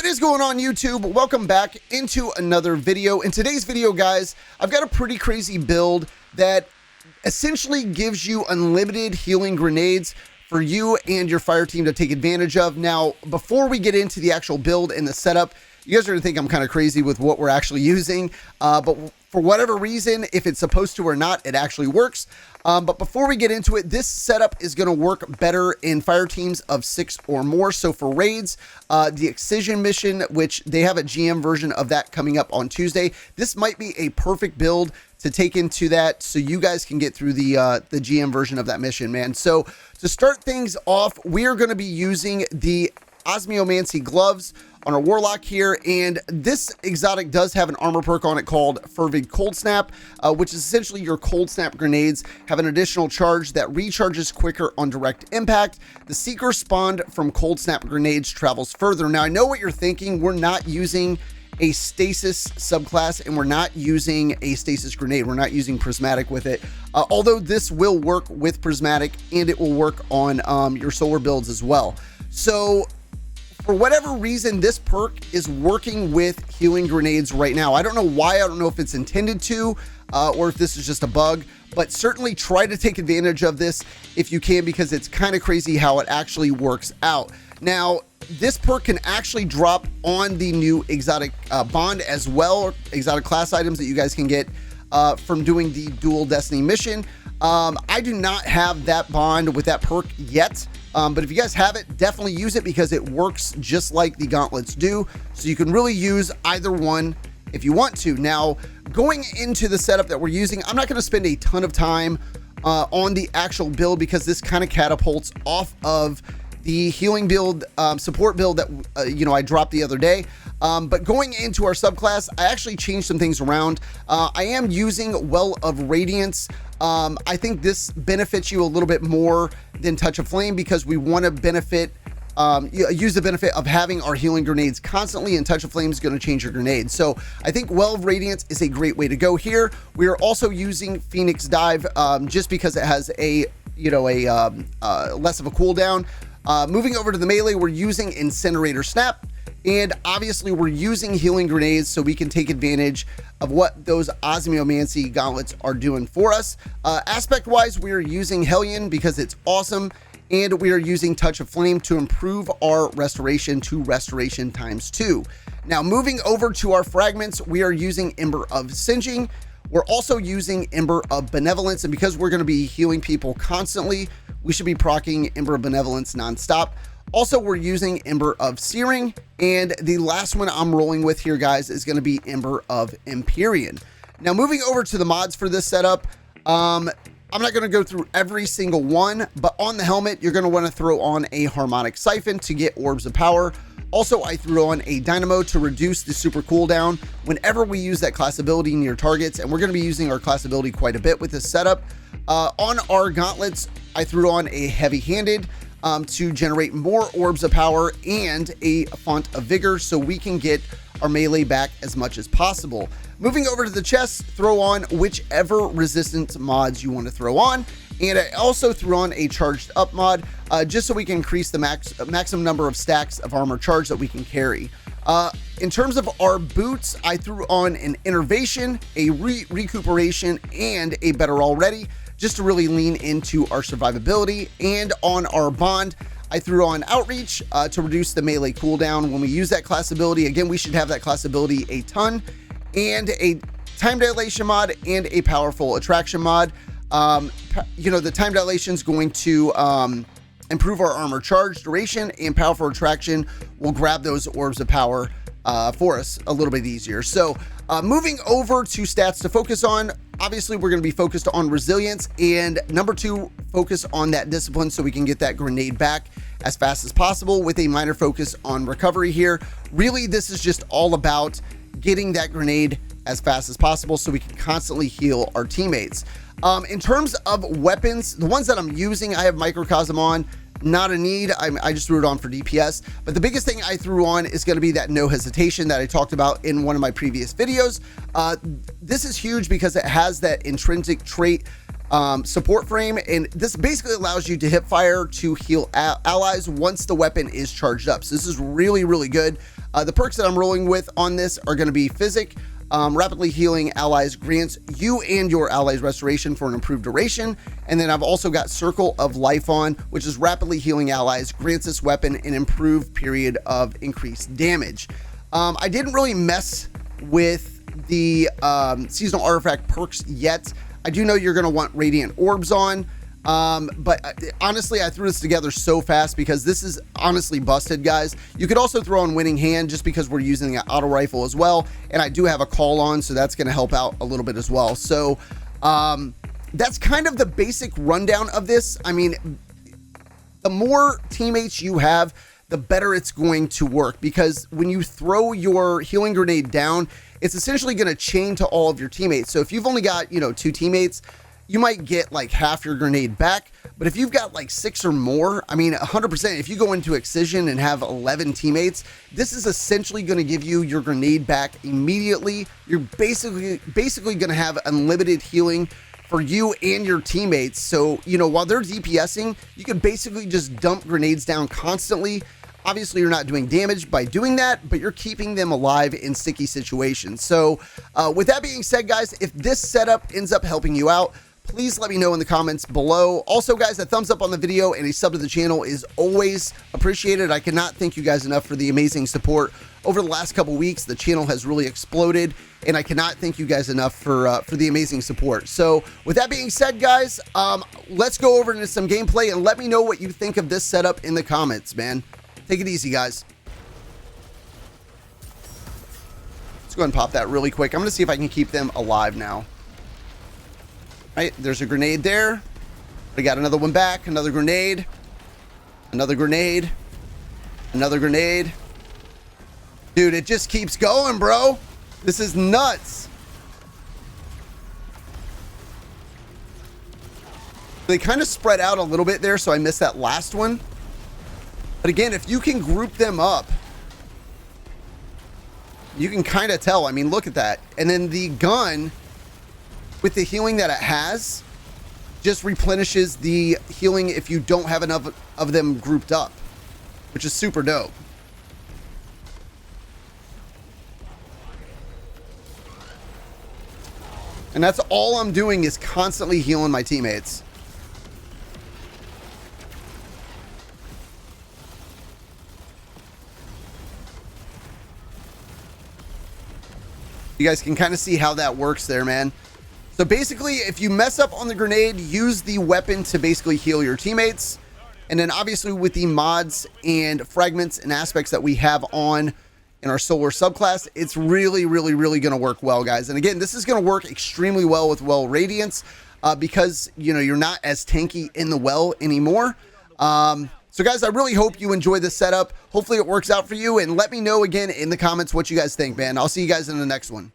What is going on, YouTube? Welcome back into another video. In today's video, guys, I've got a pretty crazy build that essentially gives you unlimited healing grenades for you and your fire team to take advantage of. Now, before we get into the actual build and the setup, you guys are gonna think I'm kind of crazy with what we're actually using, but for whatever reason, if it's supposed to or not, it actually works. But before we get into it, this setup is going to work better in fire teams of 6 or more. So for raids, the Excision mission, which they have a GM version of that coming up on Tuesday, this might be a perfect build to take into that so you guys can get through the GM version of that mission, man. So to start things off, we are going to be using the Osmiomancy Gloves on our Warlock here, and this exotic does have an armor perk on it called Fervid Cold Snap, which is essentially your cold snap grenades have an additional charge that recharges quicker on direct impact. The seeker spawned from cold snap grenades travels further. Now, I know what you're thinking. We're not using a stasis subclass, and we're not using a stasis grenade. We're not using prismatic with it, although this will work with prismatic and it will work on your solar builds as well. So for whatever reason, this perk is working with healing grenades right now. I don't know why. I don't know if it's intended to or if this is just a bug, but certainly try to take advantage of this if you can, because it's kind of crazy how it actually works out. Now, this perk can actually drop on the new exotic bond as well, or exotic class items that you guys can get from doing the dual destiny mission. I do not have that bond with that perk yet. But if you guys have it, definitely use it because it works just like the gauntlets do. So you can really use either one if you want to. Now, going into the setup that we're using, I'm not going to spend a ton of time on the actual build because this kind of catapults off of the healing build, support build that, I dropped the other day. But going into our subclass, I actually changed some things around. I am using Well of Radiance. I think this benefits you a little bit more than Touch of Flame because we want to benefit, use the benefit of having our healing grenades constantly, and Touch of Flame is going to change your grenades. So I think Well of Radiance is a great way to go here. We are also using Phoenix Dive just because it has a, less of a cooldown. Moving over to the melee, we're using Incinerator Snap. And obviously we're using healing grenades so we can take advantage of what those Osmiomancy gauntlets are doing for us. Aspect wise, we are using Hellion because it's awesome. And we are using Touch of Flame to improve our restoration to restoration ×2. Now moving over to our fragments, we are using Ember of Singeing. We're also using Ember of Benevolence. And because we're going to be healing people constantly, we should be proccing Ember of Benevolence nonstop. Also, we're using Ember of Searing, and the last one I'm rolling with here, guys, is going to be Ember of Empyrean. Now, moving over to the mods for this setup, I'm not going to go through every single one, but on the helmet, you're going to want to throw on a Harmonic Siphon to get Orbs of Power. Also, I threw on a Dynamo to reduce the super cooldown whenever we use that class ability near targets, and we're going to be using our class ability quite a bit with this setup. On our gauntlets, I threw on a Heavy-Handed to generate more Orbs of Power and a Font of Vigor so we can get our melee back as much as possible. Moving over to the chest, throw on whichever resistance mods you want to throw on. And I also threw on a Charged Up mod just so we can increase the maximum number of stacks of armor charge that we can carry. In terms of our boots, I threw on an Innervation, a Recuperation, and a Better Already, just to really lean into our survivability. And on our bond, I threw on Outreach to reduce the melee cooldown when we use that class ability. Again, we should have that class ability a ton. And a Time Dilation mod and a Powerful Attraction mod. The Time Dilation is going to improve our armor charge duration, and Powerful Attraction will grab those Orbs of Power for us a little bit easier. So moving over to stats to focus on, obviously we're going to be focused on resilience, and number 2, focus on that discipline so we can get that grenade back as fast as possible with a minor focus on recovery here. Really, this is just all about getting that grenade as fast as possible so we can constantly heal our teammates. In terms of weapons, the ones that I'm using, I have Microcosm on. Not a need. I just threw it on for DPS, but the biggest thing I threw on is going to be that No Hesitation that I talked about in one of my previous videos. This is huge because it has that intrinsic trait support frame, and this basically allows you to hip fire to heal allies once the weapon is charged up. So this is really, really good. The perks that I'm rolling with on this are going to be Physic. Rapidly healing allies grants you and your allies restoration for an improved duration. And then I've also got Circle of Life on, which is rapidly healing allies, grants this weapon an improved period of increased damage. I didn't really mess with the seasonal artifact perks yet. I do know you're going to want Radiant Orbs on. But honestly, I threw this together so fast because this is honestly busted, guys. You could also throw on Winning Hand just because we're using an auto rifle as well. And I do have a call on, so that's going to help out a little bit as well. So that's kind of the basic rundown of this. I mean, the more teammates you have, the better it's going to work, because when you throw your healing grenade down, it's essentially going to chain to all of your teammates. So if you've only got, 2 teammates, you might get like half your grenade back. But if you've got like 6 or more, I mean, 100%, if you go into Excision and have 11 teammates, this is essentially going to give you your grenade back immediately. You're basically going to have unlimited healing for you and your teammates. So, while they're DPSing, you can basically just dump grenades down constantly. Obviously, you're not doing damage by doing that, but you're keeping them alive in sticky situations. So with that being said, guys, if this setup ends up helping you out, please let me know in the comments below. Also, guys, a thumbs up on the video and a sub to the channel is always appreciated. I cannot thank you guys enough for the amazing support over the last couple weeks. The channel has really exploded, and I cannot thank you guys enough for the amazing support. So with that being said, guys, let's go over into some gameplay and let me know what you think of this setup in the comments, man. Take it easy, guys. Let's go ahead and pop that really quick. I'm going to see if I can keep them alive now. Right, there's a grenade there. We got another one back, another grenade, another grenade, another grenade. Dude, it just keeps going, bro. This is nuts. They kind of spread out a little bit there, so I missed that last one. But again, if you can group them up, you can kind of tell. I mean, look at that. And then the gun, with the healing that it has, just replenishes the healing if you don't have enough of them grouped up, which is super dope. And that's all I'm doing, is constantly healing my teammates. You guys can kind of see how that works there, man. So basically, if you mess up on the grenade, use the weapon to basically heal your teammates. And then obviously with the mods and fragments and aspects that we have on in our solar subclass, it's really, really, really going to work well, guys. And again, this is going to work extremely well with well radiance because, you're not as tanky in the well anymore. So guys, I really hope you enjoy this setup. Hopefully it works out for you, and let me know again in the comments what you guys think, man. I'll see you guys in the next one.